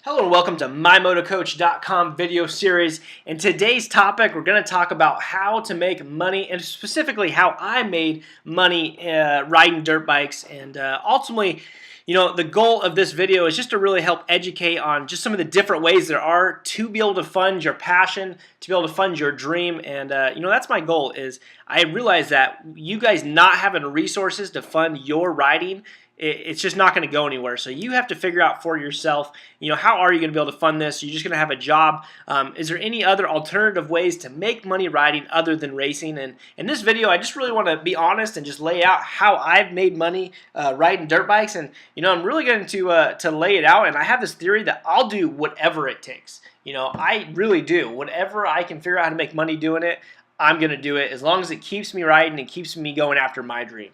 Hello and welcome to mymotocoach.com video series. In today's topic, we're going to talk about how to make money and specifically how I made money riding dirt bikes. And ultimately, the goal of this video is just to really help educate on just some of the different ways there are to be able to fund your passion, to be able to fund your dream. And, that's my goal. Is I realize that you guys not having resources to fund your riding, it's just not going to go anywhere. So you have to figure out for yourself, how are you going to be able to fund this? You're just going to have a job. Is there any other alternative ways to make money riding other than racing? And in this video, I just really want to be honest and just lay out how I've made money riding dirt bikes. And, I'm really going to lay it out. And I have this theory that I'll do whatever it takes. I really do. Whatever I can figure out how to make money doing it, I'm going to do it as long as it keeps me riding and keeps me going after my dream.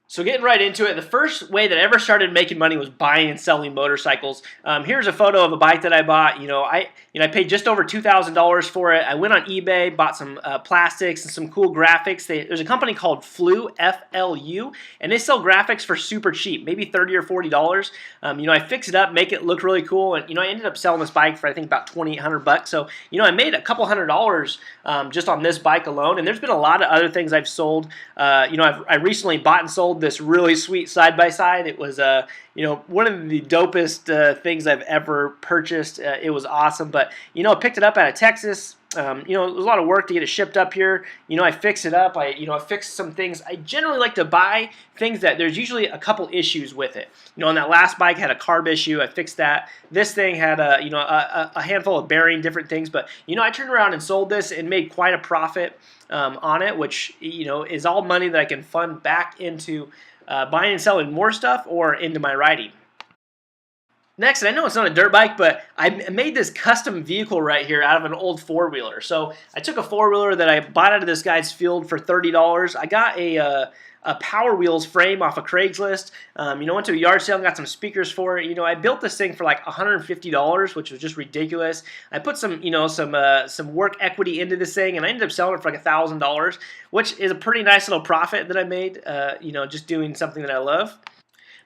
So getting right into it, the first way that I ever started making money was buying and selling motorcycles. Here's a photo of a bike that I bought. I paid just over $2,000 for it. I went on eBay, bought some plastics and some cool graphics. There's a company called Flu, F-L-U, and they sell graphics for super cheap, maybe $30 or $40. I fix it up, make it look really cool, and I ended up selling this bike for I think about $2,800. So I made a couple $100 just on this bike alone. And there's been a lot of other things I've sold. I recently bought and sold this really sweet side-by-side. It was one of the dopest things I've ever purchased. It was awesome, but I picked it up out of Texas. It was a lot of work to get it shipped up here. I fix it up. I fixed some things. I generally like to buy things that there's usually a couple issues with it. On that last bike had a carb issue. I fixed that. This thing had a handful of bearing different things, but I turned around and sold this and made quite a profit on it, which is all money that I can fund back into buying and selling more stuff or into my riding. Next, I know it's not a dirt bike, but I made this custom vehicle right here out of an old four-wheeler. So I took a four-wheeler that I bought out of this guy's field for $30. I got a Power Wheels frame off of Craigslist. Went to a yard sale and got some speakers for it. I built this thing for like $150, which was just ridiculous. I put some work equity into this thing, and I ended up selling it for like $1,000, which is a pretty nice little profit that I made. Just doing something that I love.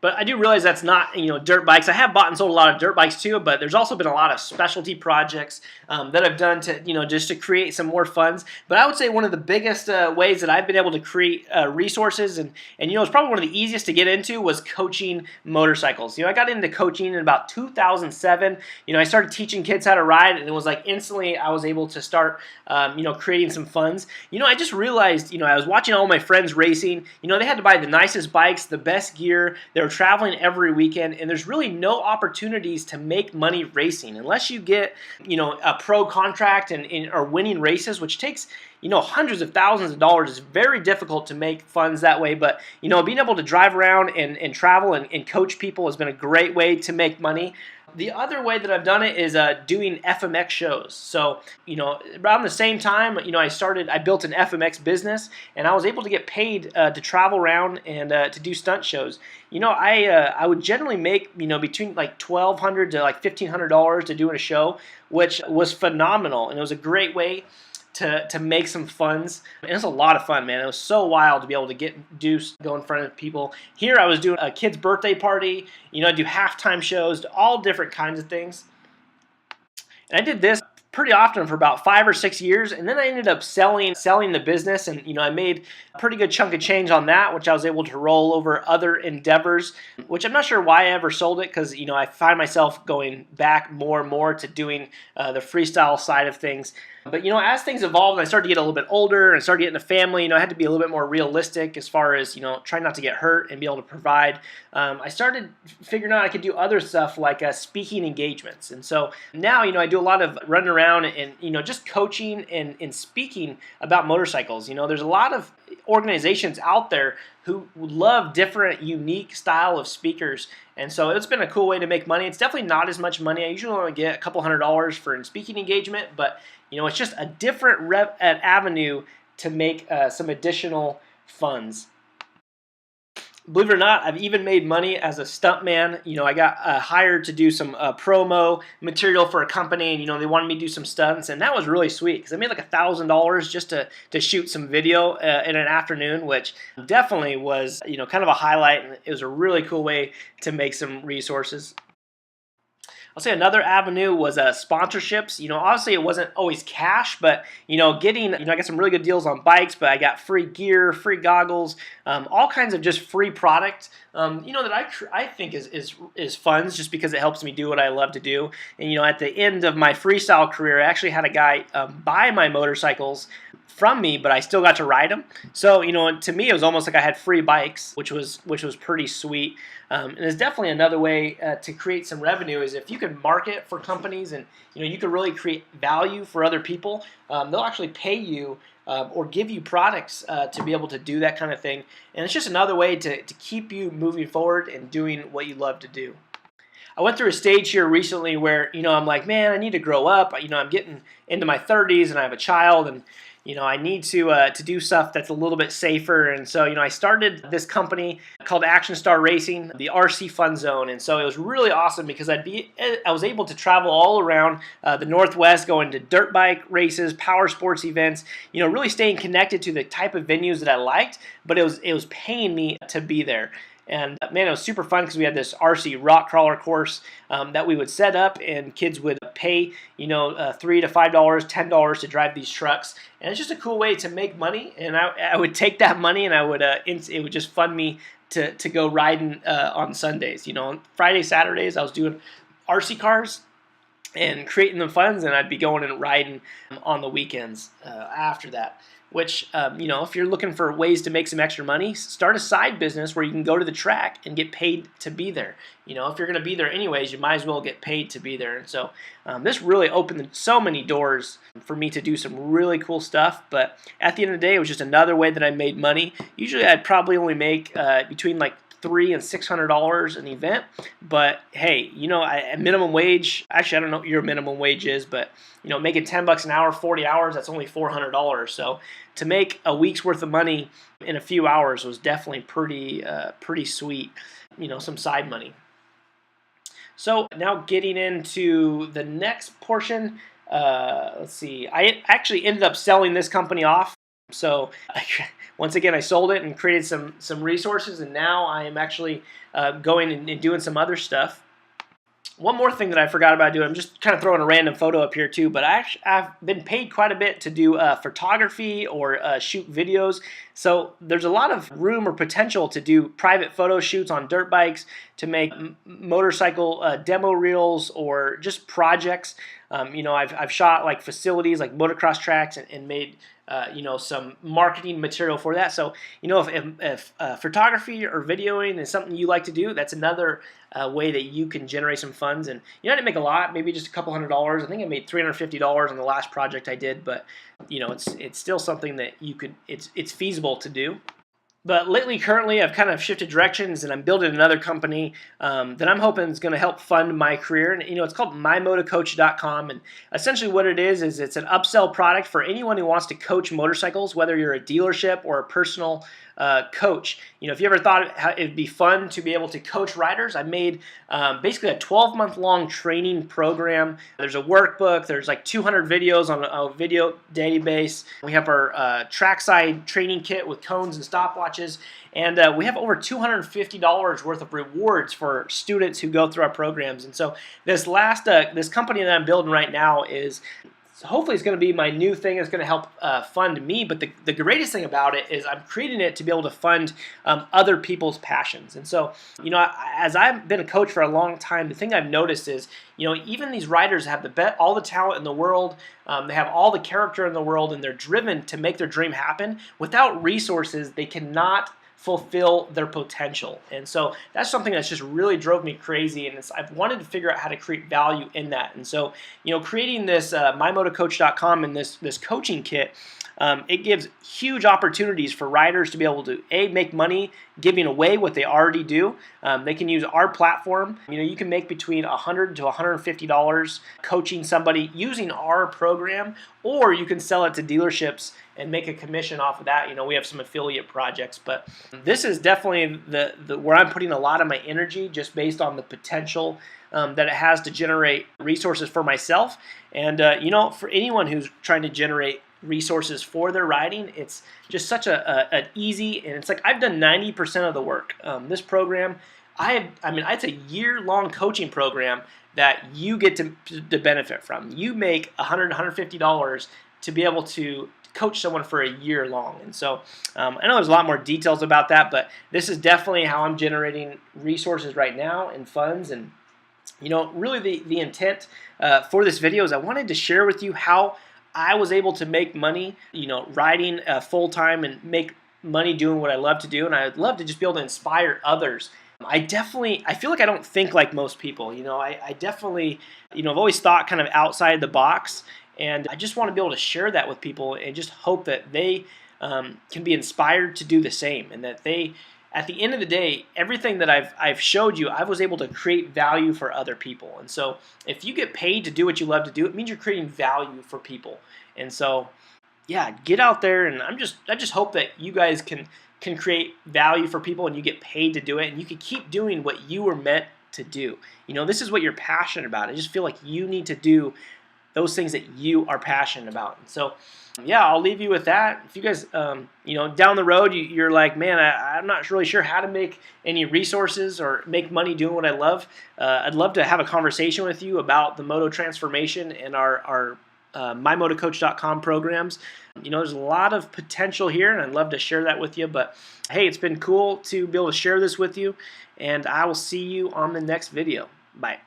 But I do realize that's not, dirt bikes. I have bought and sold a lot of dirt bikes too, but there's also been a lot of specialty projects that I've done to, just to create some more funds. But I would say one of the biggest ways that I've been able to create resources, and it's probably one of the easiest to get into, was coaching motorcycles. I got into coaching in about 2007. I started teaching kids how to ride, and it was like instantly I was able to start, creating some funds. I just realized, I was watching all my friends racing. They had to buy the nicest bikes, the best gear. They were traveling every weekend, and there's really no opportunities to make money racing unless you get a pro contract and are winning races, which takes hundreds of thousands of dollars. Is very difficult to make funds that way. But being able to drive around and travel and coach people has been a great way to make money. The other way that I've done it is doing FMX shows. So, around the same time, I built an FMX business, and I was able to get paid to travel around and to do stunt shows. I would generally make, between like $1,200 to like $1,500 to doing a show, which was phenomenal, and it was a great way to make some funds. And it was a lot of fun, man. It was so wild to be able to go in front of people. Here I was doing a kid's birthday party. I do halftime shows, all different kinds of things. And I did this pretty often for about 5 or 6 years, and then I ended up selling the business, and I made a pretty good chunk of change on that, which I was able to roll over other endeavors, which I'm not sure why I ever sold it, because I find myself going back more and more to doing the freestyle side of things. But as things evolved and I started to get a little bit older and started getting a family, I had to be a little bit more realistic as far as trying not to get hurt and be able to provide. I started figuring out I could do other stuff like speaking engagements, and so now I do a lot of running around and just coaching and speaking about motorcycles. There's a lot of organizations out there who love different, unique style of speakers. And so it's been a cool way to make money. It's definitely not as much money. I usually only get a couple $100 for a speaking engagement, but it's just a different avenue to make some additional funds. Believe it or not, I've even made money as a stuntman. I got hired to do some promo material for a company, and they wanted me to do some stunts, and that was really sweet because I made like $1,000 just to shoot some video in an afternoon, which definitely was kind of a highlight, and it was a really cool way to make some resources. I'll say another avenue was sponsorships. Obviously it wasn't always cash, but getting, I got some really good deals on bikes, but I got free gear, free goggles, all kinds of just free product. That I think is fun, just because it helps me do what I love to do. And at the end of my freestyle career, I actually had a guy buy my motorcycles from me, but I still got to ride them. So to me, it was almost like I had free bikes, which was pretty sweet. And it's definitely another way to create some revenue, is if you can market for companies and you can really create value for other people. They'll actually pay you or give you products to be able to do that kind of thing. And it's just another way to keep you moving forward and doing what you love to do. I went through a stage here recently where I'm like, man, I need to grow up. I'm getting into my 30s and I have a child, and I need to do stuff that's a little bit safer. And so I started this company called Action Star Racing, the RC Fun Zone. And so it was really awesome because I was able to travel all around the Northwest, going to dirt bike races, power sports events, really staying connected to the type of venues that I liked, but it was paying me to be there. And man, it was super fun because we had this RC rock crawler course that we would set up, and kids would pay, $3 to $5, $10 to drive these trucks. And it's just a cool way to make money. And I would take that money and it would just fund me to go riding on Sundays. On Friday, Saturdays, I was doing RC cars and creating the funds, and I'd be going and riding on the weekends after that. Which, if you're looking for ways to make some extra money, start a side business where you can go to the track and get paid to be there. If you're going to be there anyways, you might as well get paid to be there. And so this really opened so many doors for me to do some really cool stuff. But at the end of the day, it was just another way that I made money. Usually I'd probably only make between like $300 and $600 an event, but hey, at minimum wage, actually I don't know what your minimum wage is, but making $10 an hour, 40 hours, that's only $400. So to make a week's worth of money in a few hours was definitely pretty sweet, some side money. So now getting into the next portion, let's see, I actually ended up selling this company off. So once again, I sold it and created some resources, and now I am actually going and doing some other stuff. One more thing that I forgot about doing, I'm just kind of throwing a random photo up here too, but I've been paid quite a bit to do photography or shoot videos. So there's a lot of room or potential to do private photo shoots on dirt bikes, to make motorcycle demo reels, or just projects. I've shot like facilities like motocross tracks and made some marketing material for that. So if photography or videoing is something you like to do, that's another way that you can generate some funds. And I didn't make a lot, maybe just a couple $100. I think I made $350 on the last project I did, but it's still something that it's feasible to do. But currently, I've kind of shifted directions, and I'm building another company that I'm hoping is going to help fund my career. And it's called moto.com, and essentially what it is it's an upsell product for anyone who wants to coach motorcycles, whether you're a dealership or a personal coach. If you ever thought it'd be fun to be able to coach riders, I made basically a 12-month long training program. There's a workbook. There's like 200 videos on a video database. We have our trackside training kit with cones and stopwatches. And we have over $250 worth of rewards for students who go through our programs. And so this company that I'm building right now is hopefully it's going to be my new thing. It's going to help fund me. But the greatest thing about it is I'm creating it to be able to fund other people's passions. And so, as I've been a coach for a long time, the thing I've noticed is, even these riders have all the talent in the world. They have all the character in the world, and they're driven to make their dream happen. Without resources, they cannot fulfill their potential. And so that's something that's just really drove me crazy, and I've wanted to figure out how to create value in that. And so, creating this mymotocoach.com and this coaching kit, it gives huge opportunities for riders to be able to make money giving away what they already do. They can use our platform. You can make between $100 to $150 coaching somebody using our program, or you can sell it to dealerships and make a commission off of that. We have some affiliate projects, but this is definitely the where I'm putting a lot of my energy, just based on the potential that it has to generate resources for myself. And for anyone who's trying to generate resources for their riding, it's just such an easy, and it's like I've done 90% of the work. This program, it's a year-long coaching program, that you get to benefit from. You make $100, $150 to be able to coach someone for a year long. And so I know there's a lot more details about that, but this is definitely how I'm generating resources right now and funds. And really the intent for this video is I wanted to share with you how I was able to make money, riding full time and make money doing what I love to do. And I'd love to just be able to inspire others. I feel like I don't think like most people. I definitely, I've always thought kind of outside the box. And I just want to be able to share that with people and just hope that they can be inspired to do the same, and that they, at the end of the day, everything that I've showed you, I was able to create value for other people. And so if you get paid to do what you love to do, it means you're creating value for people. And so, yeah, get out there, and I just hope that you guys can create value for people, and you get paid to do it, and you can keep doing what you were meant to do. This is what you're passionate about. I just feel like you need to do those things that you are passionate about. And so, yeah, I'll leave you with that. If you guys, down the road, you're like, man, I'm not really sure how to make any resources or make money doing what I love. I'd love to have a conversation with you about the moto transformation and our mymotocoach.com programs. There's a lot of potential here, and I'd love to share that with you. But hey, it's been cool to be able to share this with you, and I will see you on the next video. Bye.